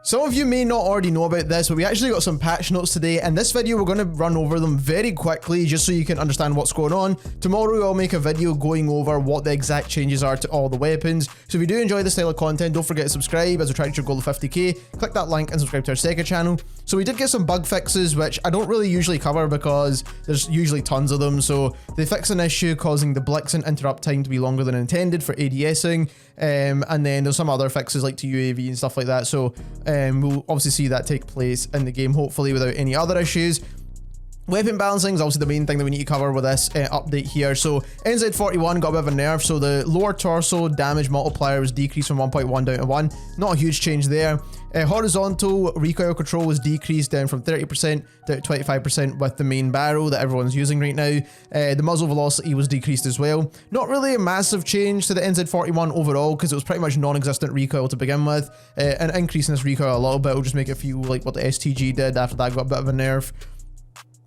Some of you may not already know about this, but we actually got some patch notes today. In this video, we're going to run over them very quickly just so you can understand what's going on. Tomorrow, I'll make a video going over what the exact changes are to all the weapons. So if you do enjoy this style of content, don't forget to subscribe as we try to goal of 50k. Click that link and subscribe to our second channel. So we did get some bug fixes, which I don't really usually cover because there's usually tons of them. So they fixed an issue causing the blitz and interrupt time to be longer than intended for ADSing. And then there's some other fixes like to UAV and stuff like that. So we'll obviously see that take place in the game, hopefully without any other issues. Weapon balancing is obviously the main thing that we need to cover with this update here. So NZ41 got a bit of a nerf, so the lower torso damage multiplier was decreased from 1.1 down to 1. Not a huge change there. Horizontal recoil control was decreased down from 30% down to 25% with the main barrel that everyone's using right now. The muzzle velocity was decreased as well. Not really a massive change to the NZ41 overall because it was pretty much non-existent recoil to begin with. An increase in this recoil a little bit will just make it feel like what the STG did after that got a bit of a nerf.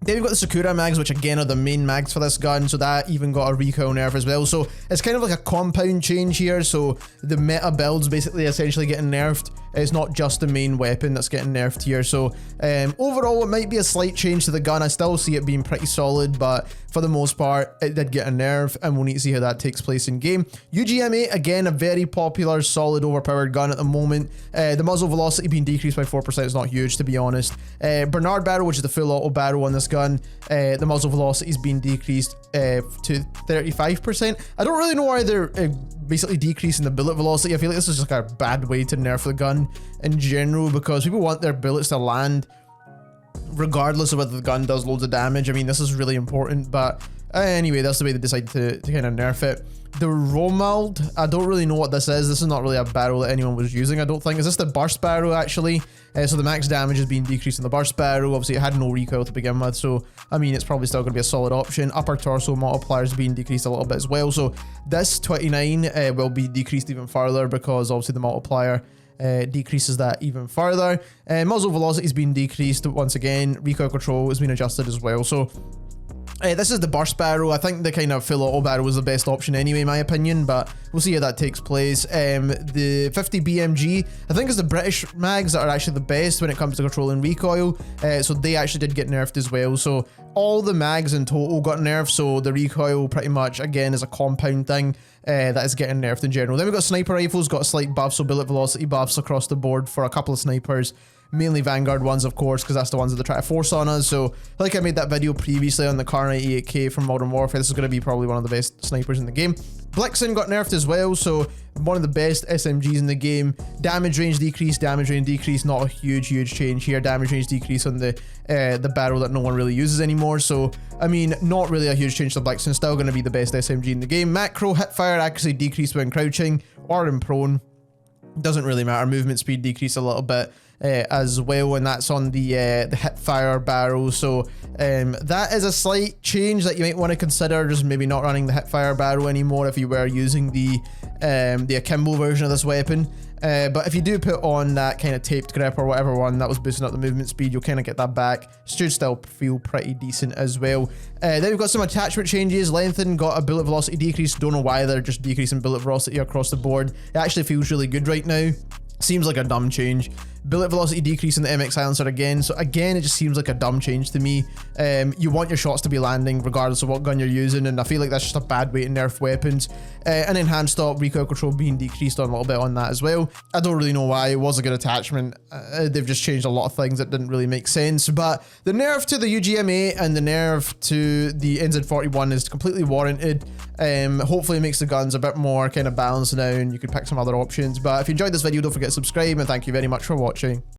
Then we've got the Sakura mags, which again are the main mags for this gun, so that even got a recoil nerf as well. So it's kind of like a compound change here, so the meta build's basically essentially getting nerfed. It's not just the main weapon that's getting nerfed here. So overall, it might be a slight change to the gun. I still see it being pretty solid, but for the most part, it did get a nerf, and we'll need to see how that takes place in game. UGM-8, again, a very popular, solid, overpowered gun at the moment. The muzzle velocity being decreased by 4% is not huge, to be honest. Bernard barrel, which is the full auto barrel on this gun, the muzzle velocity is being decreased to 35%. I don't really know why they're basically decreasing the bullet velocity. I feel like this is like a bad way to nerf the gun in general because people want their bullets to land regardless of whether the gun does loads of damage. I mean, this is really important, but anyway, that's the way they decided to kind of nerf it. The Romald, I don't really know what this is. This is not really a barrel that anyone was using, I don't think. Is this the burst barrel, actually? So the max damage is being decreased in the burst barrel. Obviously, it had no recoil to begin with, so, I mean, it's probably still going to be a solid option. Upper torso multiplier is being decreased a little bit as well. So this 29 will be decreased even further because, obviously, the multiplier decreases that even further. Muzzle velocity is being decreased once again. Recoil control has been adjusted as well. So this is the burst barrel. I think the kind of full auto barrel was the best option anyway, in my opinion, but we'll see how that takes place. The 50 BMG, I think, is the British mags that are actually the best when it comes to controlling recoil. So they actually did get nerfed as well. So all the mags in total got nerfed. So the recoil pretty much, again, is a compound thing that is getting nerfed in general. Then we've got sniper rifles, got a slight buff, so bullet velocity buffs across the board for a couple of snipers. Mainly Vanguard ones, of course, because that's the ones that they try to force on us. So, like I made that video previously on the Kar 98K from Modern Warfare, this is going to be probably one of the best snipers in the game. Blitzen got nerfed as well, so one of the best SMGs in the game. Damage range decrease, damage range decrease, not a huge change here. Damage range decrease on the barrel that no one really uses anymore. So, I mean, not really a huge change to Blitzen. Still going to be the best SMG in the game. Macro hip fire accuracy decreased when crouching or in prone. Doesn't really matter. Movement speed decreased a little bit as well, and that's on the hip fire barrel. So that is a slight change that you might want to consider, just maybe not running the hip fire barrel anymore if you were using the akimbo version of this weapon. But if you do put on that kind of taped grip or whatever one that was boosting up the movement speed, you'll kind of get that back. Should still feel pretty decent as well. Then we've got some attachment changes. Lengthen got a bullet velocity decrease. Don't know why they're just decreasing bullet velocity across the board. It actually feels really good right now. Seems like a dumb change. Bullet velocity decrease in the MX silencer again. So again, it just seems like a dumb change to me. You want your shots to be landing regardless of what gun you're using, and I feel like that's just a bad way to nerf weapons. And then hand stop recoil control being decreased on a little bit on that as well. I don't really know why. It was a good attachment. They've just changed a lot of things that didn't really make sense. But the nerf to the UGM-8 and the nerf to the NZ41 is completely warranted. Hopefully it makes the guns a bit more kind of balanced now, and you could pick some other options. But if you enjoyed this video, don't forget to subscribe, and thank you very much for watching.